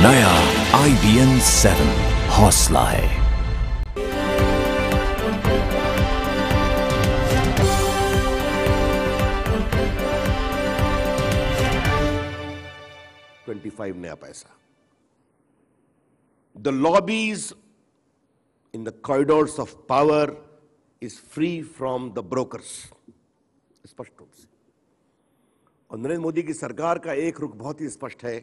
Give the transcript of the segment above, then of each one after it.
नया IBM 7 हौसला है। नया पैसा। The lobbies in the corridors of power is free from the brokers। स्पष्ट रूप से। और नरेंद्र मोदी की सरकार का एक रुख बहुत ही स्पष्ट है,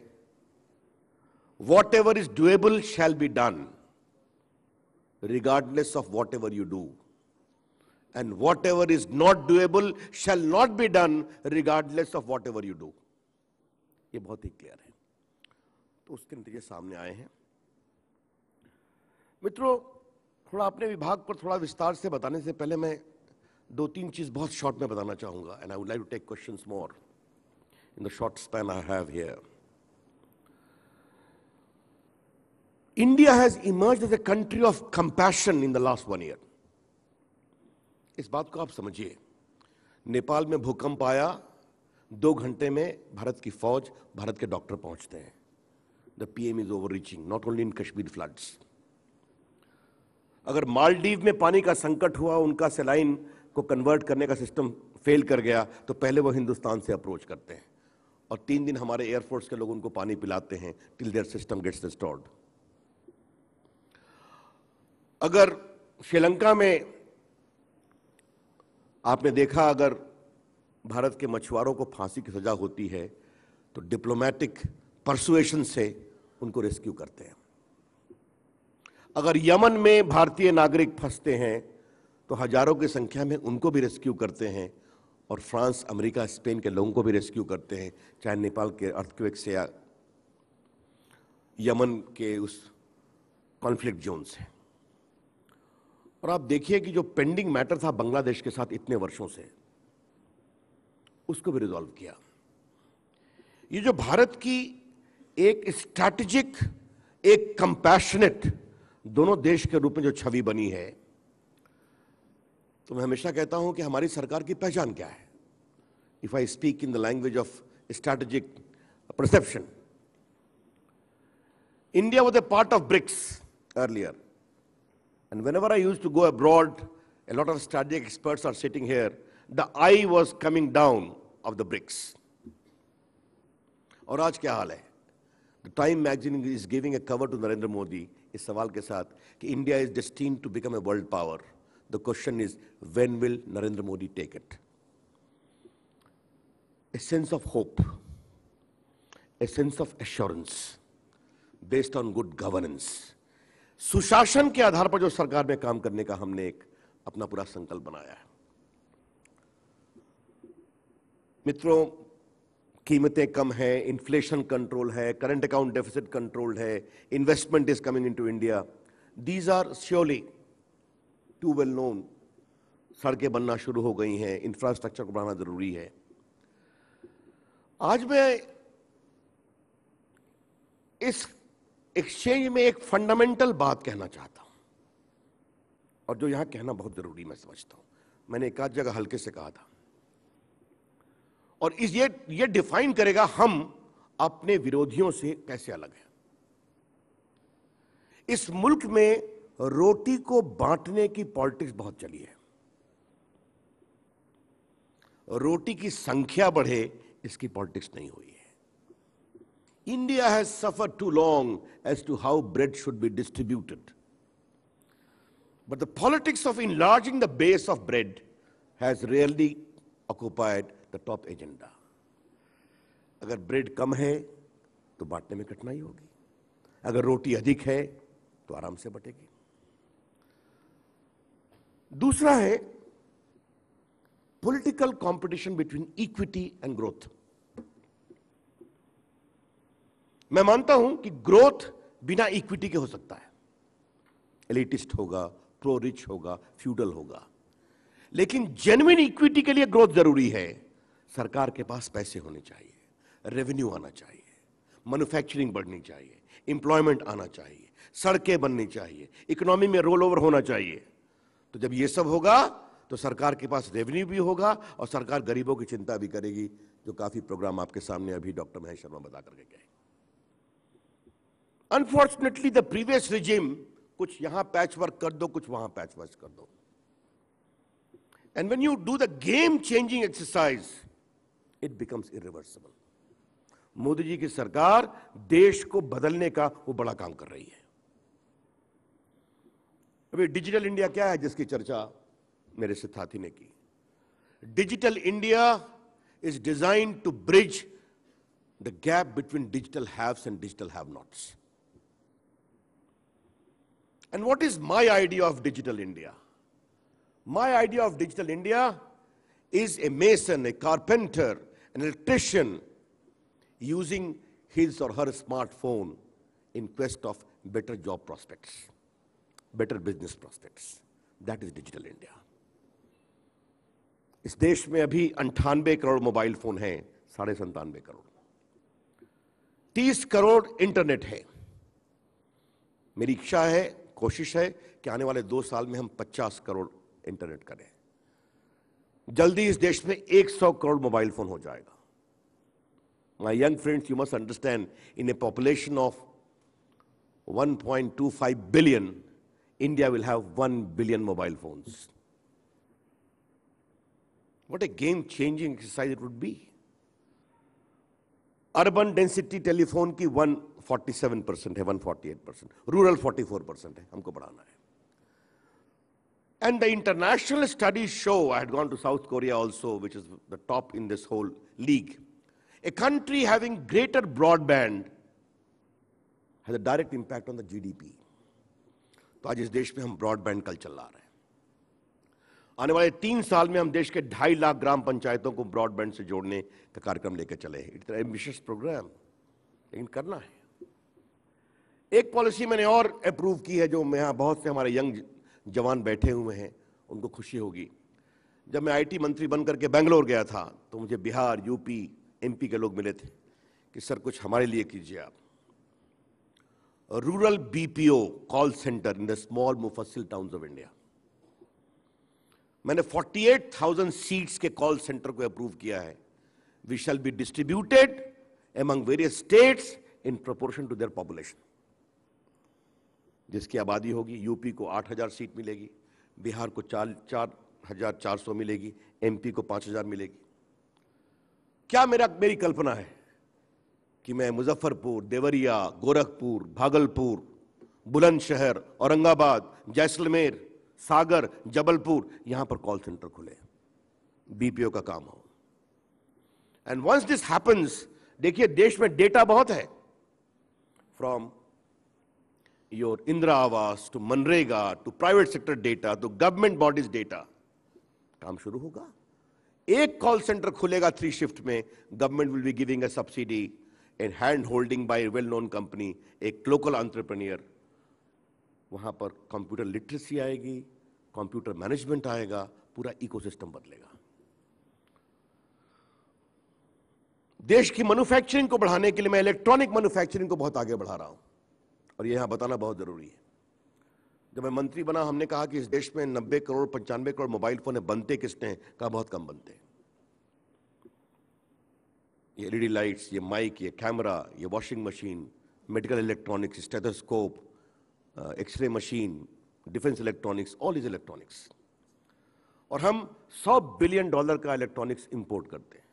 whatever is doable shall be done regardless of whatever you do, and whatever is not doable shall not be done regardless of whatever you do। ये बहुत ही क्लियर है। तो उसके नतीजे सामने आए हैं। मित्रों, थोड़ा अपने विभाग पर थोड़ा विस्तार से बताने से पहले मैं दो तीन चीज बहुत शॉर्ट में बताना चाहूंगा, and I would like to take questions more in the short span I have here. India has emerged as a country of compassion in the last 1 year. इस बात को आप समझिए। नेपाल में भूकंप आया, 2 घंटे में भारत की फौज, भारत के डॉक्टर पहुंचते हैं। The PM is over reaching, not only in Kashmir floods. अगर मालदीव में पानी का संकट हुआ, उनका सलाइन को कन्वर्ट करने का सिस्टम फेल कर गया, तो पहले वो हिंदुस्तान से अप्रोच करते हैं और 3 दिन हमारे एयरफोर्स के लोग उनको पानी पिलाते हैं till their system gets restored. अगर श्रीलंका में आपने देखा, अगर भारत के मछुआरों को फांसी की सजा होती है तो डिप्लोमेटिक परसुएशन से उनको रेस्क्यू करते हैं। अगर यमन में भारतीय नागरिक फंसते हैं तो हजारों की संख्या में उनको भी रेस्क्यू करते हैं, और फ्रांस, अमेरिका, स्पेन के लोगों को भी रेस्क्यू करते हैं, चाहे नेपाल के अर्थक्वेक से या यमन के उस कॉन्फ्लिक्ट जोन से। और आप देखिए कि जो पेंडिंग मैटर था बांग्लादेश के साथ इतने वर्षों से, उसको भी रिजॉल्व किया। ये जो भारत की एक स्ट्रैटेजिक, एक कंपैशनेट दोनों देश के रूप में जो छवि बनी है, तो मैं हमेशा कहता हूं कि हमारी सरकार की पहचान क्या है। If I speak in the language of strategic perception, India was a part of BRICS earlier, and whenever I used to go abroad, a lot of strategic experts are sitting here, the eye was coming down of the BRICS। और आज क्या हाल है? The Time magazine is giving a cover to Narendra Modi इस सवाल के साथ कि India is destined to become a world power। The question is, when will Narendra Modi take it? A sense of hope, a sense of assurance based on good governance, सुशासन के आधार पर जो सरकार में काम करने का हमने एक अपना पूरा संकल्प बनाया है। मित्रों, कीमतें कम हैं, इन्फ्लेशन कंट्रोल है, करंट अकाउंट डेफिसिट कंट्रोल है, investment is coming into India. These are surely too well known. सड़कें बनना शुरू हो गई हैं, इंफ्रास्ट्रक्चर को बढ़ाना जरूरी है। आज मैं इस एक्सचेंज में एक फंडामेंटल बात कहना चाहता हूं, और जो यहां कहना बहुत जरूरी मैं समझता हूं। मैंने एक आध जगह हल्के से कहा था, और ये डिफाइन करेगा हम अपने विरोधियों से कैसे अलग हैं। इस मुल्क में रोटी को बांटने की पॉलिटिक्स बहुत चली है। रोटी की संख्या बढ़े, इसकी पॉलिटिक्स नहीं हुई है। India has suffered too long as to how bread should be distributed. But the politics of enlarging the base of bread has rarely occupied the top agenda. अगर ब्रेड कम है तो बांटने में कठिनाई होगी, अगर रोटी अधिक है तो आराम से बटेगी। दूसरा है political competition between equity and growth. मैं मानता हूं कि ग्रोथ बिना इक्विटी के हो सकता है। एलिटिस्ट होगा, प्रो रिच होगा, फ्यूडल होगा, लेकिन जेन्युइन इक्विटी के लिए ग्रोथ जरूरी है। सरकार के पास पैसे होने चाहिए, रेवेन्यू आना चाहिए, मैन्युफैक्चरिंग बढ़नी चाहिए, एम्प्लॉयमेंट आना चाहिए, सड़कें बननी चाहिए, इकोनॉमी में रोल ओवर होना चाहिए। तो जब ये सब होगा तो सरकार के पास रेवेन्यू भी होगा और सरकार गरीबों की चिंता भी करेगी, जो काफी प्रोग्राम आपके सामने अभी डॉक्टर महेश शर्मा बता करके गए। अनफॉर्चुनेटली द प्रीवियस रिजिम कुछ यहां पैच वर्क कर दो, कुछ वहां पैच वर्क कर दो, and when you do the game changing exercise it becomes irreversible. Modi ji की सरकार देश को बदलने का वो बड़ा काम कर रही है। अभी डिजिटल इंडिया क्या है जिसकी चर्चा मेरे साथी ने की। Digital India is designed to bridge the gap between digital haves and digital have nots. And what is my idea of digital India? My idea of digital India is a mason, a carpenter, an electrician using his or her smartphone in quest of better job prospects, better business prospects. That is digital India. इस देश में अभी 98 crore mobile phone हैं, 97.5 crore, 30 crore internet है। मेरी इच्छा है, कोशिश है कि आने वाले 2 साल में हम 50 करोड़ इंटरनेट करें। जल्दी इस देश में 100 करोड़ मोबाइल फोन हो जाएगा। My young friends, you must understand, in a population of 1.25 billion, India will have 1 billion mobile phones. What a game-changing exercise it would be. Urban density telephone की 147% है, 148%, रूरल 44% है, हमको बढ़ाना है। And the international studies show, I had gone to South Korea also, which is the top in this whole league. A country having greater broadband has a direct impact on the GDP. तो आज इस देश में हम broadband culture ला रहे हैं। आने वाले 3 साल में हम देश के 2.5 लाख ग्राम पंचायतों को ब्रॉडबैंड से जोड़ने का कार्यक्रम लेकर चले हैं। इट्स एन एम्बिशियस प्रोग्राम, लेकिन करना है। एक पॉलिसी मैंने और अप्रूव की है, जो यहाँ बहुत से हमारे यंग जवान बैठे हुए हैं, उनको खुशी होगी। जब मैं IT मंत्री बनकर के बेंगलोर गया था तो मुझे बिहार, यूपी, MP के लोग मिले थे कि सर कुछ हमारे लिए कीजिए आप। Rural BPO call centre in the small मुफस्सिल टाउन्स ऑफ इंडिया। मैंने 48,000 सीट्स के कॉल सेंटर को अप्रूव किया है। We shall be distributed among various states in proportion to their population. जिसकी आबादी होगी, यूपी को 8,000 सीट मिलेगी, बिहार को 4,400 मिलेगी, MP को 5,000 मिलेगी। क्या मेरी कल्पना है कि मैं मुजफ्फरपुर, देवरिया, गोरखपुर, भागलपुर, बुलंदशहर, औरंगाबाद, जैसलमेर, सागर, जबलपुर, यहां पर कॉल सेंटर खुले, BPO का काम हो। एंड वंस दिस हैपेंस, देखिए देश में डेटा बहुत है, from your Indira Awas to MNREGA to private sector data to government bodies data, काम शुरू होगा। एक कॉल सेंटर खुलेगा 3 शिफ्ट में, government will be giving a subsidy and hand holding bye well known company, एक लोकल एंटरप्रेन्योर। वहां पर कंप्यूटर लिटरेसी आएगी, कंप्यूटर मैनेजमेंट आएगा, पूरा इकोसिस्टम बदलेगा। देश की मैन्युफैक्चरिंग को बढ़ाने के लिए मैं इलेक्ट्रॉनिक मैन्युफैक्चरिंग को बहुत आगे बढ़ा रहा हूं, और यह यहां बताना बहुत जरूरी है। जब मैं मंत्री बना, हमने कहा कि इस देश में 90 करोड़ 95 करोड़ मोबाइल फोन है, बनते किसने? कहा बहुत कम बनते। ये LED लाइट्स, ये माइक, ये कैमरा, ये washing machine, medical electronics, stethoscope, X ray machine, defence electronics, all is electronics. और हम $100 बिलियन का इलेक्ट्रॉनिक्स इंपोर्ट करते हैं।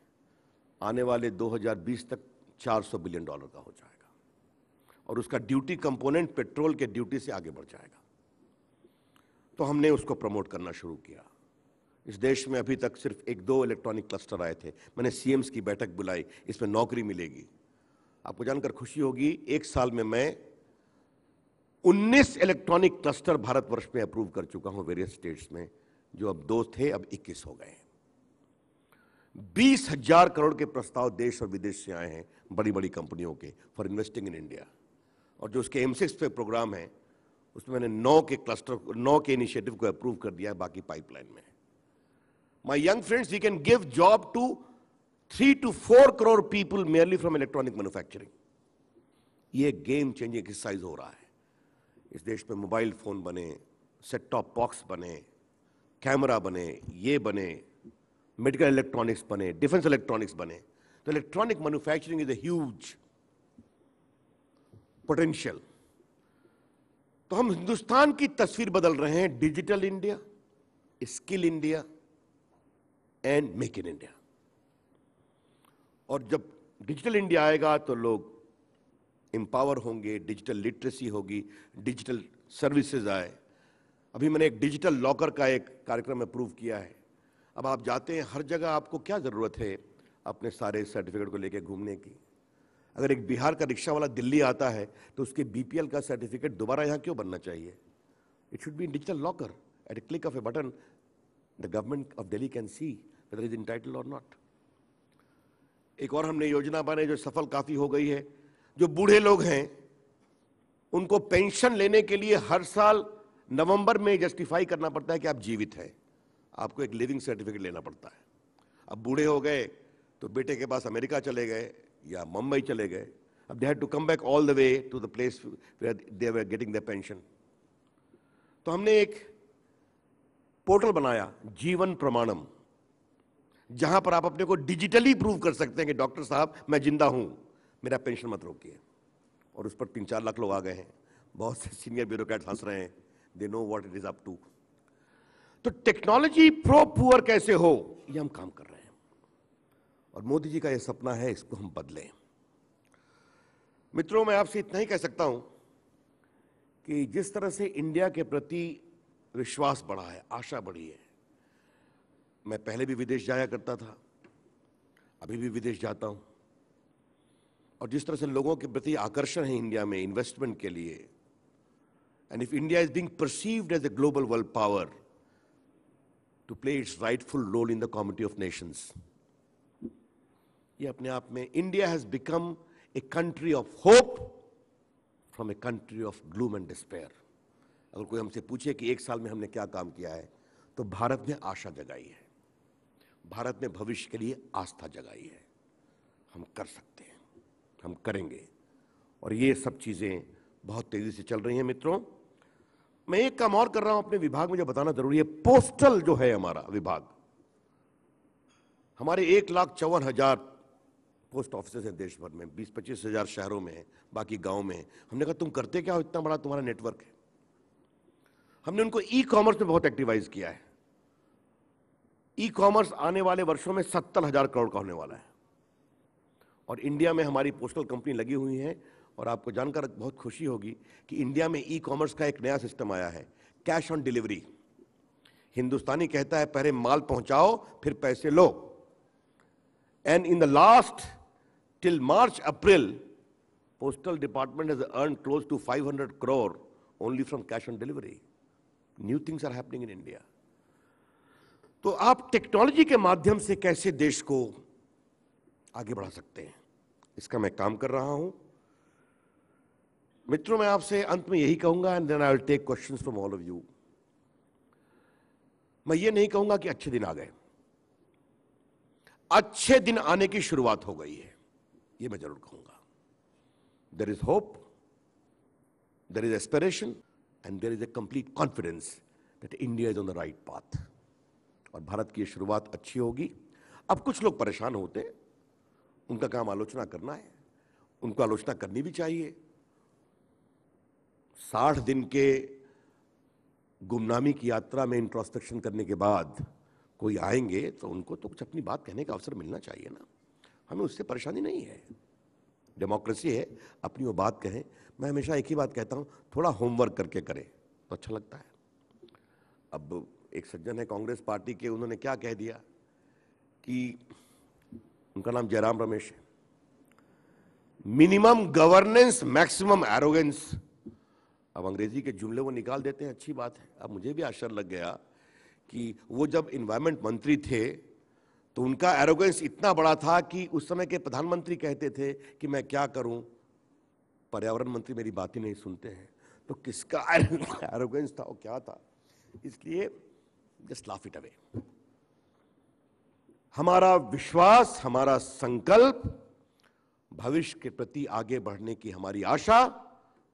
आने वाले 2020 तक $400 बिलियन का हो जाएगा, और उसका ड्यूटी कंपोनेंट पेट्रोल के ड्यूटी से आगे बढ़ जाएगा। तो हमने उसको प्रमोट करना शुरू किया। इस देश में अभी तक सिर्फ 1-2 इलेक्ट्रॉनिक क्लस्टर आए थे। मैंने CMs की बैठक बुलाई, इसमें नौकरी मिलेगी। आपको जानकर खुशी होगी, 1 साल में मैं 19 इलेक्ट्रॉनिक क्लस्टर भारतवर्ष में अप्रूव कर चुका हूं, वेरियस स्टेट्स में। जो अब 2 थे, अब 21 हो गए। 20,000 करोड़ के प्रस्ताव देश और विदेश से आए हैं, बड़ी बड़ी कंपनियों के, फॉर इन्वेस्टिंग इन इंडिया। और जो उसके M6 पे प्रोग्राम है, उसमें मैंने 9 के इनिशिएटिव को अप्रूव कर दिया है, बाकी पाइपलाइन में है। My young friends, we can give job to 3 to 4 crore people merely from electronic manufacturing. ये गेम चेंजिंग एक्सरसाइज हो रहा है। इस देश में मोबाइल फोन बने, सेट टॉप बॉक्स बने, कैमरा बने, ये बने, मेडिकल इलेक्ट्रॉनिक्स बने, डिफेंस इलेक्ट्रॉनिक्स बने। तो electronic manufacturing is a huge potential. तो हम हिंदुस्तान की तस्वीर बदल रहे हैं, digital India, skill India and make in India. और जब डिजिटल इंडिया आएगा तो लोग एम्पावर होंगे, डिजिटल लिटरेसी होगी, डिजिटल सर्विसेज आए। अभी मैंने एक डिजिटल लॉकर का एक कार्यक्रम अप्रूव किया है। अब आप जाते हैं हर जगह, आपको क्या जरूरत है अपने सारे सर्टिफिकेट को लेकर घूमने की? अगर एक बिहार का रिक्शा वाला दिल्ली आता है तो उसके बीपीएल का सर्टिफिकेट दोबारा यहां क्यों बनना चाहिए? It should be in digital locker. At a click of a button the government of Delhi can see whether is entitled or not. एक और हमने योजना बनाई जो सफल काफी हो गई है। जो बूढ़े लोग हैं उनको पेंशन लेने के लिए हर साल नवंबर में जस्टिफाई करना पड़ता है कि आप जीवित हैं, आपको एक लिविंग सर्टिफिकेट लेना पड़ता है। अब बूढ़े हो गए तो बेटे के पास अमेरिका चले गए या मुंबई चले गए, अब they had to come back all the way to the place where they were getting the pension. तो हमने एक पोर्टल बनाया, जीवन प्रमाणम, जहां पर आप अपने को डिजिटली प्रूव कर सकते हैं कि डॉक्टर साहब मैं जिंदा हूं, मेरा पेंशन मत रोकिए। और उस पर 3-4 लाख लोग आ गए हैं। बहुत से सीनियर ब्यूरोक्रेट्स हंस रहे हैं, they know what it is up to. तो टेक्नोलॉजी प्रो पुअर कैसे हो, ये हम काम कर रहे हैं। और मोदी जी का यह सपना है, इसको हम बदलें। मित्रों, मैं आपसे इतना ही कह सकता हूं कि जिस तरह से इंडिया के प्रति विश्वास बढ़ा है, आशा बढ़ी है। मैं पहले भी विदेश जाया करता था, अभी भी विदेश जाता हूं, और जिस तरह से लोगों के प्रति आकर्षण है इंडिया में इन्वेस्टमेंट के लिए, and if India is being perceived as a global world power to play its rightful role in the community of nations, ये अपने आप में India has become a country of hope from a country of gloom and despair. अगर कोई हमसे पूछे कि 1 साल में हमने क्या काम किया है, तो भारत ने आशा जगाई है, भारत ने भविष्य के लिए आस्था जगाई है। हम कर सकते हैं, हम करेंगे, और ये सब चीजें बहुत तेजी से चल रही हैं। मित्रों, मैं एक काम और कर रहा हूं अपने विभाग में जो बताना जरूरी है। पोस्टल जो है हमारा विभाग, हमारे 1,54,000 पोस्ट ऑफिसेज हैं देश भर में, 20-25 हजार शहरों में है, बाकी गांव में है। हमने कहा तुम करते क्या हो, इतना बड़ा तुम्हारा नेटवर्क है। हमने उनको ई कॉमर्स में बहुत एक्टिवाइज किया है। ई कॉमर्स आने वाले वर्षों में 70,000 करोड़ का होने वाला है, और इंडिया में हमारी पोस्टल कंपनी लगी हुई है। और आपको जानकर बहुत खुशी होगी कि इंडिया में ई कॉमर्स का एक नया सिस्टम आया है, कैश ऑन डिलीवरी। हिंदुस्तानी कहता है पहले माल पहुंचाओ फिर पैसे लो, and in the last till March, April, Postal Department has earned close to 500 crore only from cash on delivery. New things are happening in India. तो आप टेक्नोलॉजी के माध्यम से कैसे देश को आगे बढ़ा सकते हैं, इसका मैं काम कर रहा हूं। मित्रों, मैं आपसे अंत में यही कहूंगा, and then I will take questions from all of you. मैं ये नहीं कहूंगा कि अच्छे दिन आ गए, अच्छे दिन आने की शुरुआत हो गई है, ये मैं जरूर कहूंगा। There is hope, there is aspiration, and there is a complete confidence that India is on the right path, और भारत की शुरुआत अच्छी होगी। अब कुछ लोग परेशान होते हैं, उनका काम आलोचना करना है, उनको आलोचना करनी भी चाहिए। 60 दिन के गुमनामी की यात्रा में इंट्रोस्पेक्शन करने के बाद कोई आएंगे तो उनको तो कुछ अपनी बात कहने का अवसर मिलना चाहिए ना। हमें उससे परेशानी नहीं है, डेमोक्रेसी है, अपनी वो बात कहें। मैं हमेशा एक ही बात कहता हूं, थोड़ा होमवर्क करके करें तो अच्छा लगता है। अब एक सज्जन है कांग्रेस पार्टी के, उन्होंने क्या कह दिया कि उनका नाम जयराम रमेश है, मिनिमम गवर्नेंस मैक्सिमम एरोगेंस। अब अंग्रेजी के जुमले वो निकाल देते हैं, अच्छी बात है। अब मुझे भी आश्चर्य लग गया कि वो जब इन्वायरमेंट मंत्री थे तो उनका एरोगेंस इतना बड़ा था कि उस समय के प्रधानमंत्री कहते थे कि मैं क्या करूं, पर्यावरण मंत्री मेरी बात ही नहीं सुनते हैं। तो किसका एरोगेंस था और क्या था? इसलिए जस्ट लाफ इट अवे। हमारा विश्वास, हमारा संकल्प, भविष्य के प्रति आगे बढ़ने की हमारी आशा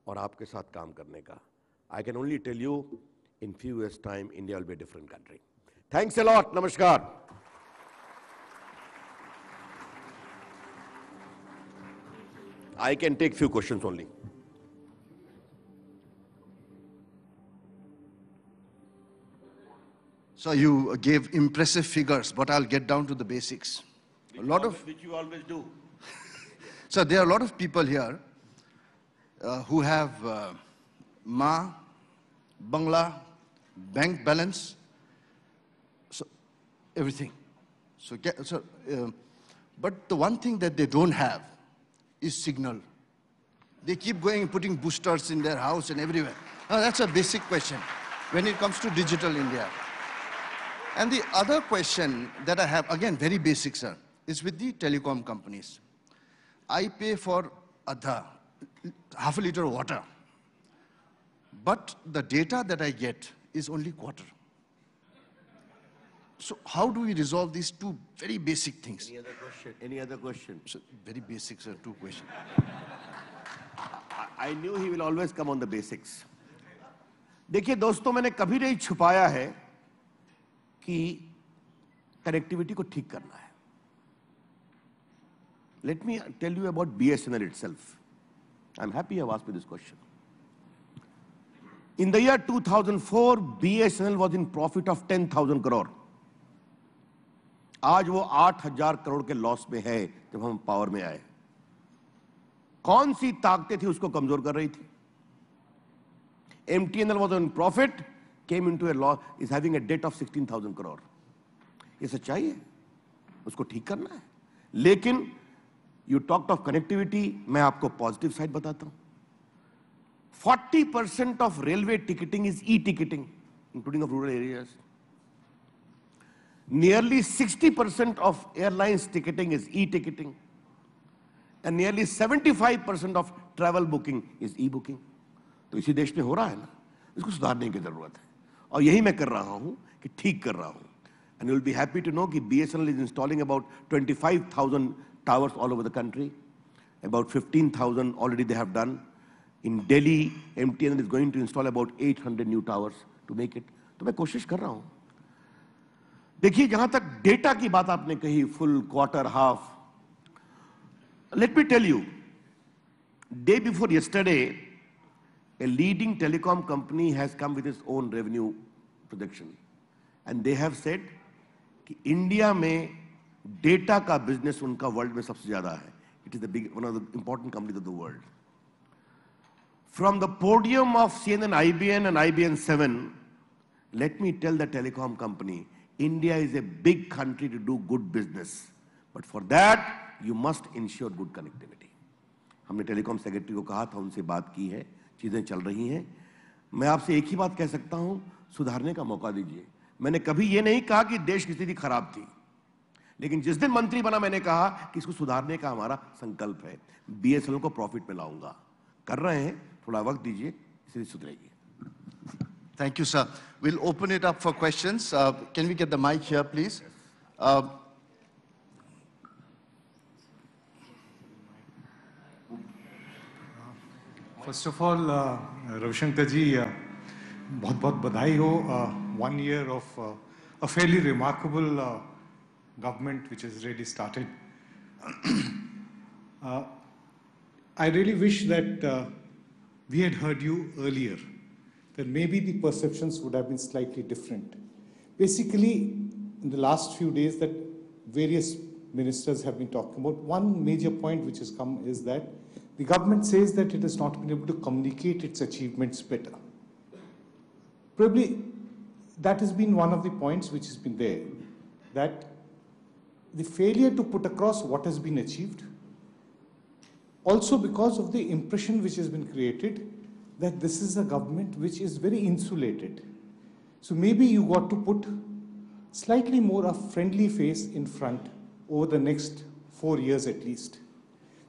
और आपके साथ काम करने का। I can only tell you in few years time India will be a different country. Thanks a lot. नमस्कार। I can take few questions only. So you gave impressive figures, but I'll get down to the basics. Which you always do. So there are a lot of people here who have Ma, Bangla, bank balance, so everything. But the one thing that they don't have is signal. They keep going and putting boosters in their house and everywhere. Now that's a basic question when it comes to digital India. And the other question that I have, again, very basic, sir, is with the telecom companies. I pay for half a liter of water, but the data that I get is only quarter. So how do we resolve these two very basic things? Any other question? Any other question? So, very basic, sir, two questions. I knew he will always come on the basics. देखिए दोस्तों, मैंने कभी नहीं छुपाया है कि connectivity को ठीक करना है. Let me tell you about BSNL itself. I'm happy you have asked me this question. In the year 2004, BSNL was in profit of 10,000 crore. आज वो 8,000 करोड़ के लॉस में है जब हम पावर में आए. कौन सी ताकतें थी उसको कमजोर कर रही थी? MTNL was on profit, came into a loss, is having a debt of 16,000 crore. ये सच्चाई है, उसको ठीक करना है. लेकिन you talked of connectivity, मैं आपको पॉजिटिव साइड बताता हूं. 40% of railway ticketing is e-ticketing, including of rural areas. Nearly 60% of airlines ticketing is e-ticketing. And nearly 75% of travel booking is e-booking. तो इसी देश में हो रहा है ना, इसको सुधारने की जरूरत है. और यही मैं कर रहा हूं कि ठीक कर रहा हूं. And you will be happy to know that BSNL is installing about 25,000 towers all over the country. About 15,000 already they have done. In Delhi, MTNL is going to install about 800 new towers to make it. तो मैं कोशिश कर रहा हूं. देखिए, जहां तक data की बात आपने कही, full, quarter, half. Let me tell you, day before yesterday, a leading telecom company has come with its own revenue projection. And they have said कि इंडिया में डेटा का बिजनेस उनका वर्ल्ड में सबसे ज्यादा है. It is the big, one of the important companies of the world. From the podium of CNN, IBN and IBN 7, let me tell the telecom company, India is a big country to do good business. But for that, you must ensure good connectivity. हमने telecom secretary को कहा था, उनसे बात की है, चीजें चल रही हैं. मैं आपसे एक ही बात कह सकता हूं, सुधारने का मौका दीजिए. मैंने कभी ये नहीं कहा कि देश की स्थिति खराब थी, लेकिन जिस दिन मंत्री बना मैंने कहा कि इसको सुधारने का हमारा संकल्प है. BSNL को प्रॉफिट में लाऊंगा. कर रहे हैं, थोड़ा वक्त दीजिए, इसलिए सुधरेगी. Thank you, sir. We'll open it up for questions. Can we get the mic here, please? First of all, Ravishankar ji, बहुत-बहुत बधाई हो. 1 year of a fairly remarkable government which has really started. I really wish that we had heard you earlier, that maybe the perceptions would have been slightly different. Basically, in the last few days that various ministers have been talking about, one major point which has come is that the government says that it has not been able to communicate its achievements better. Probably that has been one of the points which has been there, that the failure to put across what has been achieved, also because of the impression which has been created that this is a government which is very insulated. So maybe you got to put slightly more a friendly face in front over the next 4 years at least.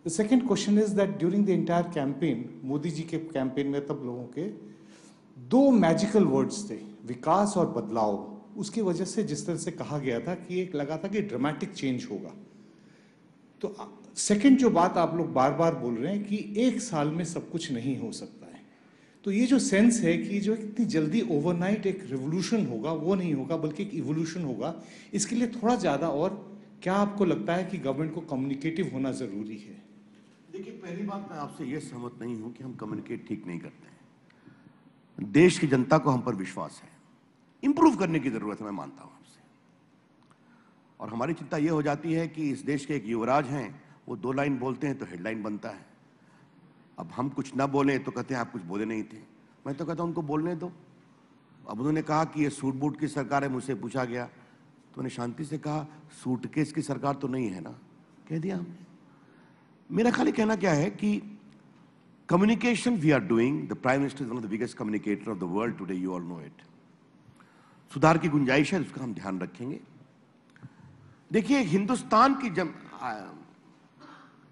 The second question is that during the entire campaign, Modi ji के campaign में तब लोगों के 2 magical words थे, विकास और बदलाव. उसकी वजह से जिस तरह से कहा गया था कि एक लगा था कि ड्रामेटिक चेंज होगा. तो सेकंड जो बात आप लोग बार बार बोल रहे हैं कि 1 साल में सब कुछ नहीं हो सकता है, तो ये जो सेंस है कि जो इतनी जल्दी ओवरनाइट एक रिवोल्यूशन होगा वो नहीं होगा बल्कि एक इवोल्यूशन होगा, इसके लिए थोड़ा ज़्यादा और क्या आपको लगता है कि गवर्नमेंट को कम्युनिकेटिव होना ज़रूरी है? देखिए, पहली बात, मैं आपसे ये सहमत नहीं हूं कि हम कम्युनिकेट ठीक नहीं करते हैं. देश की जनता को हम पर विश्वास है. इंप्रूव करने की जरूरत है, मैं मानता हूं आपसे। और हमारी चिंता यह हो जाती है कि इस देश के एक युवराज हैं, वो 2 लाइन बोलते हैं तो हेडलाइन बनता है। अब हम कुछ ना बोलें तो कहते हैं आप कुछ बोले नहीं थे। मैं तो कहता हूं उनको बोलने दो। अब उन्होंने कहा कि ये सूट बूट की सरकार है, मुझसे पूछा गया तो मैंने शांति से कहा सूटकेस की सरकार तो नहीं है ना, कह दिया हमने। मेरा खाली कहना क्या है कि communication we are doing, the prime minister is one of the biggest communicator of the world today, you all know it. सुधार की गुंजाइश है, उसका हम ध्यान रखेंगे। देखिए हिंदुस्तान की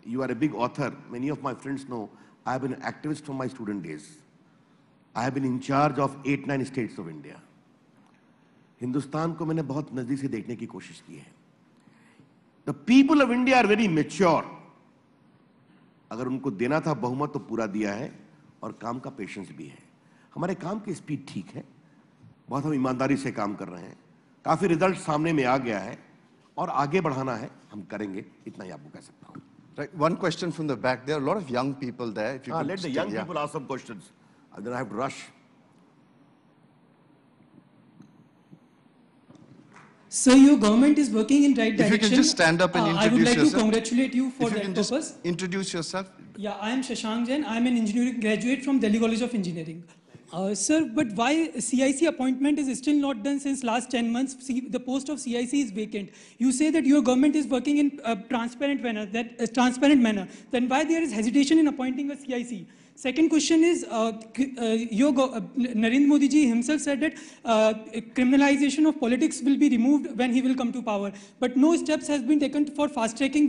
you are a big author, many of my friends know I have been an activist from my student days. I have been in charge of 8-9 states of India. Hindustan को मैंने बहुत नजदीक से देखने की कोशिश की है। The people of India are very mature. अगर उनको देना था बहुमत तो पूरा दिया है और काम का पेशेंस भी है। हमारे काम की स्पीड ठीक है, बहुत हम ईमानदारी से काम कर रहे हैं, काफी रिजल्ट सामने में आ गया है और आगे बढ़ाना है, हम करेंगे, इतना ही आपको कह सकता हूं। Right. One question from the back. There are a lot of young people there. If you could Let the still- young yeah. people ask some questions. Then I have to rush. Sir, your government is working in right If you direction. can just stand up and I would introduce like yourself. to congratulate you for If you that can purpose. just introduce yourself. Yeah, I am Shashank Jain. I am an engineering graduate from Delhi College of Engineering. Sir, but why CIC appointment is still not done since last 10 months? The post of CIC is vacant. You say that your government is working in a transparent manner. Then why there is hesitation in appointing a CIC? Second question is, Narendra Modi ji himself said that criminalization of politics will be removed when he will come to power. But no steps has been taken for fast-tracking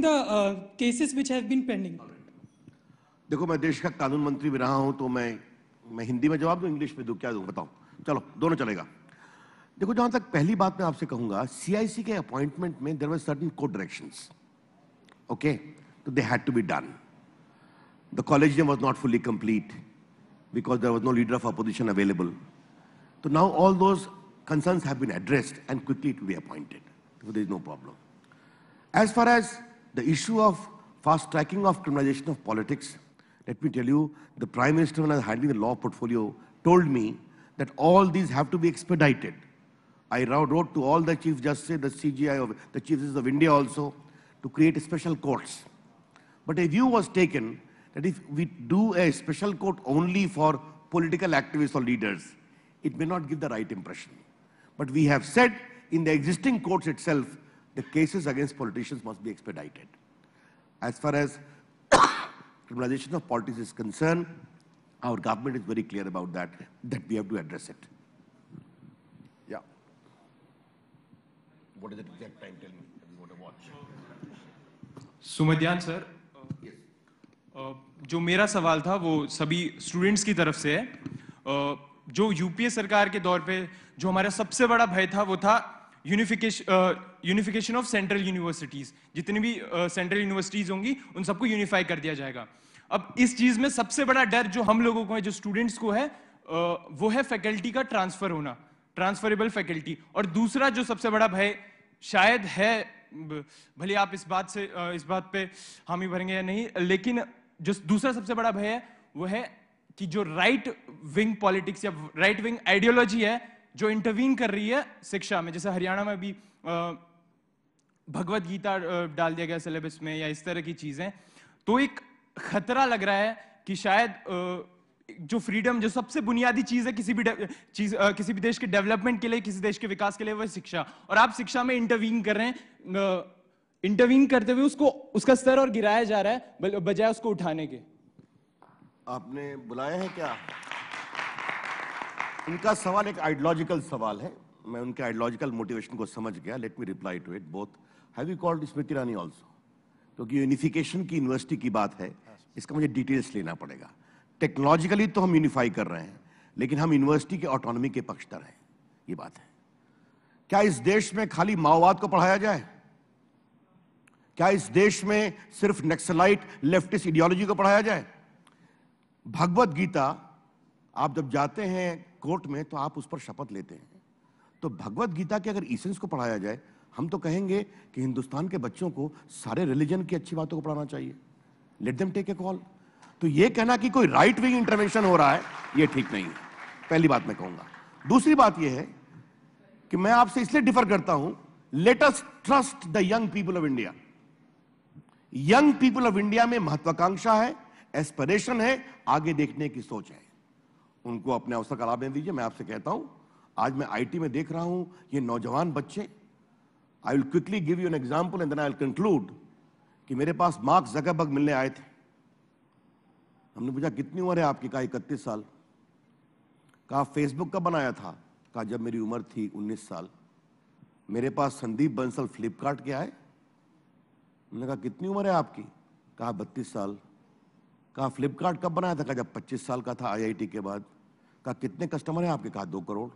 the cases which have been pending. देखो मैं देश का कानून मंत्री भी रहा हूं तो मैं हिंदी में जवाब दूं, इंग्लिश में दूं, क्या दूं बताओ? चलो दोनों चलेगा। देखो जहां तक पहली बात मैं आपसे कहूंगा, सीआईसी के अपॉइंटमेंट में there were certain code directions, okay, तो they had to be done. The collegium was not fully complete because there was no leader of opposition available. तो now all those concerns have been addressed and quickly to be appointed, so there is no problem. As far as the issue of fast tracking of criminalization of politics, let me tell you, the Prime Minister, when I was handling the law portfolio, told me that all these have to be expedited. I wrote to all the Chief Justice, the CGI, the Chief Justice of India also, to create special courts. But a view was taken that if we do a special court only for political activists or leaders, it may not give the right impression. But we have said in the existing courts itself, the cases against politicians must be expedited. As far as criminalization of politics is concerned, our government is very clear about that we have to address it. Yeah. What is the exact time? Tell me. I want to watch. सुमध्यान sir, जो मेरा सवाल था वो सभी students की तरफ से है। जो यूपीए सरकार के दौर पे जो हमारा सबसे बड़ा भय था वो था यूनिफिकेशन ऑफ सेंट्रल यूनिवर्सिटीज। जितनी भी सेंट्रल यूनिवर्सिटीज होंगी उन सबको यूनिफाई कर दिया जाएगा। अब इस चीज में सबसे बड़ा डर जो हम लोगों को है, जो स्टूडेंट्स को है, वो है फैकल्टी का ट्रांसफर होना, ट्रांसफरेबल फैकल्टी। और दूसरा जो सबसे बड़ा भय शायद है, भले आप इस बात पे हामी भरेंगे या नहीं, लेकिन जो दूसरा सबसे बड़ा भय है वो है कि जो राइट विंग पॉलिटिक्स या राइट विंग आइडियोलॉजी है जो इंटरवीन कर रही है शिक्षा में, जैसे हरियाणा में भी भगवत गीता डाल दिया गया सिलेबस में या इस तरह की चीजें, तो एक खतरा लग रहा है कि शायद जो फ्रीडम, जो सबसे बुनियादी चीज है किसी भी देश के डेवलपमेंट के लिए, किसी देश के विकास के लिए, वो शिक्षा। और आप शिक्षा में इंटरवीन कर रहे हैं, इंटरवीन करते हुए उसका स्तर और गिराया जा रहा है बजाय उसको उठाने के। आपने बुलाया है क्या? उनका सवाल एक आइडियोलॉजिकल सवाल है, मैं उनके आइडियोलॉजिकल मोटिवेशन को समझ गया। Let me reply to it both. Have you called Smriti Irani also? क्योंकि यूनिफिकेशन की यूनिवर्सिटी की बात है, इसका मुझे डिटेल्स लेना पड़ेगा। टेक्नोलॉजिकली तो हम यूनिफाई कर रहे हैं, लेकिन हम यूनिवर्सिटी के ऑटोनॉमी के पक्षधर हैं, ये बात है। क्या इस देश में खाली माओवाद को पढ़ाया जाए? क्या इस देश में सिर्फ नक्सलाइट लेफ्टिस्ट आइडियोलॉजी को पढ़ाया जाए? भगवत गीता आप जब जाते हैं कोर्ट में तो आप उस पर शपथ लेते हैं, तो भगवत गीता के अगर इसेंस को पढ़ाया जाए, हम तो कहेंगे कि हिंदुस्तान के बच्चों को सारे रिलीजन की अच्छी बातों को पढ़ाना चाहिए। Let them take a call. तो ये कहना कि कोई राइट विंग इंटरवेंशन हो रहा है, ये ठीक नहीं है। पहली बात मैं कहूंगा। दूसरी बात यह है कि मैं आपसे इसलिए डिफर करता हूं, let us trust the young people of India. Young people of India में महत्वाकांक्षा है, एस्पिरेशन है, आगे देखने की सोच है। उनको अपने अवसर का लाभ देने दीजिए। मैं आपसे कहता हूं, आज मैं आईटी में देख रहा हूं ये नौजवान बच्चे, I will quickly give you an example and then I will conclude, कि मेरे पास मार्क जकरबर्ग मिलने आए थे। हमने पूछा कितनी उम्र है आपकी? कहा 31 साल। कहा फेसबुक कब बनाया था? कहा जब मेरी उम्र थी 19 साल। मेरे पास संदीप बंसल फ्लिपकार्ट के आए। हमने कहा कितनी उम्र है आपकी? कहा 32 साल। कहा फ्लिपकार्ट कब बनाया था? कहा जब 25 साल का था आईआईटी के बाद। कहा कितने कस्टमर हैं आपके? कहा 2 करोड़।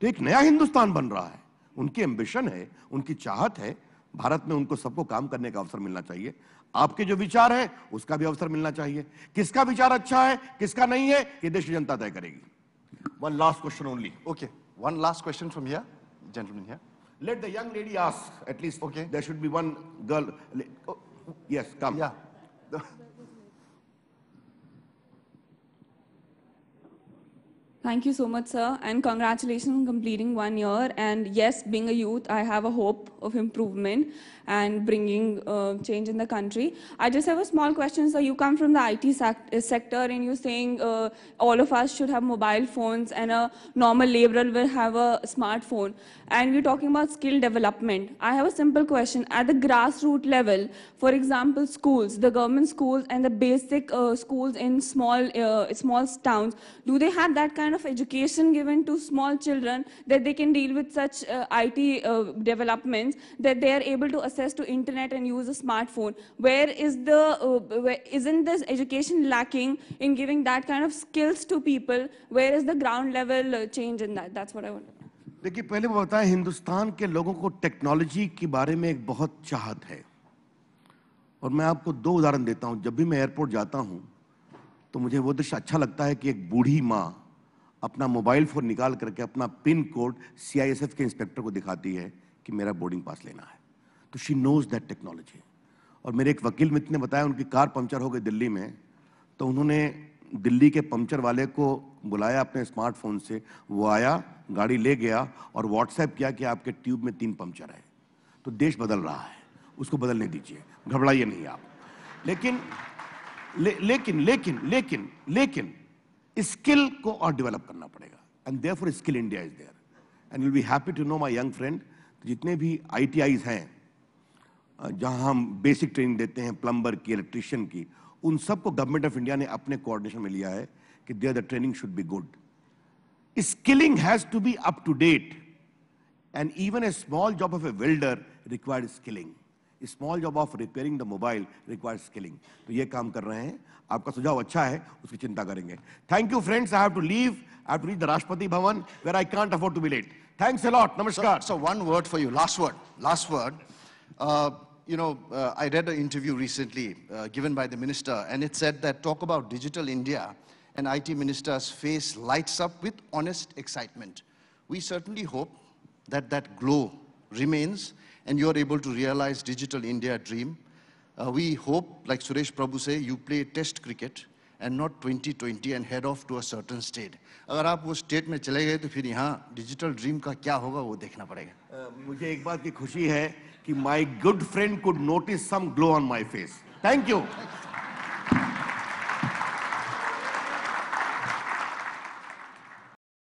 तो एक नया हिंदुस्तान बन रहा है। उनकी एम्बिशन है, उनकी चाहत है, भारत में उनको सबको काम करने का अवसर मिलना चाहिए। आपके जो विचार है उसका भी अवसर मिलना चाहिए। किसका विचार अच्छा है, किसका नहीं है, ये देश की जनता तय करेगी। One last question only. Okay, one last question from here, gentleman here. Let the young lady ask. At least, Okay. There should be one girl. Oh, yes, come. Yeah. Thank you so much, sir, and congratulations on completing 1 year. And yes, being a youth, I have a hope of improvement and bringing change in the country. I just have a small question, sir. You come from the IT sector, and you're saying all of us should have mobile phones, and a normal laborer will have a smartphone. And we're talking about skill development. I have a simple question. At the grassroots level, for example, schools, the government schools and the basic schools in small towns, do they have that kind of education given to small children that they can deal with such IT developments, that they are able to access to internet and use a smartphone? Where is isn't this education lacking in giving that kind of skills to people? Where is the ground level change in that? That's what I want to know. देखिए, पहले वो बताएं, हिंदुस्तान के लोगों को technology के बारे में एक बहुत चाहत है। और मैं आपको 2 उदाहरण देता हूं। जब भी मैं एयरपोर्ट जाता हूं तो मुझे वो दृश्य अच्छा लगता है कि एक बूढ़ी माँ अपना मोबाइल फोन निकाल करके अपना पिन कोड CISF के इंस्पेक्टर को दिखाती है कि मेरा बोर्डिंग पास लेना है। तो शी नोज दैट टेक्नोलॉजी। और मेरे एक वकील मित्र ने बताया, उनकी कार पंचर हो गई दिल्ली में, तो उन्होंने दिल्ली के पंचर वाले को बुलाया अपने स्मार्टफोन से। वो आया, गाड़ी ले गया और व्हाट्सएप किया कि आपके ट्यूब में 3 पंचर है। तो देश बदल रहा है, उसको बदलने दीजिए, घबराइए नहीं आप। लेकिन स्किल को और डेवलप करना पड़ेगा, and therefore skill India is there. And you will be happy to know my young friend, जितने भी ITIs हैं जहां हम बेसिक ट्रेनिंग देते हैं, प्लम्बर की, इलेक्ट्रिशियन की, उन सबको गवर्नमेंट ऑफ इंडिया ने अपने कोऑर्डिनेशन में लिया है कि there the training should be good. Skilling has to be up to date, and even a small job of a welder requires skilling. A small job of repairing the mobile requires skilling. तो ये काम कर रहे हैं। आपका सुझाव अच्छा है, उसकी चिंता करेंगे। Thank you, friends. I have to leave. I have to reach the Rashtrapati Bhavan, where I can't afford to be late. Thanks a lot. Namaskar. So one word for you, last word. I read an interview recently given by the minister, and it said that talk about digital India, and IT minister's face lights up with honest excitement. We certainly hope that that glow remains and you're able to realize Digital India dream. We hope, like Suresh Prabhu say, you play test cricket and not 2020 and head off to a certain state. अगर आप वो state में चले गए तो फिर यहाँ digital dream का क्या होगा वो देखना पड़ेगा। मुझे एक बात की खुशी है कि my good friend could notice some glow on my face. Thank you.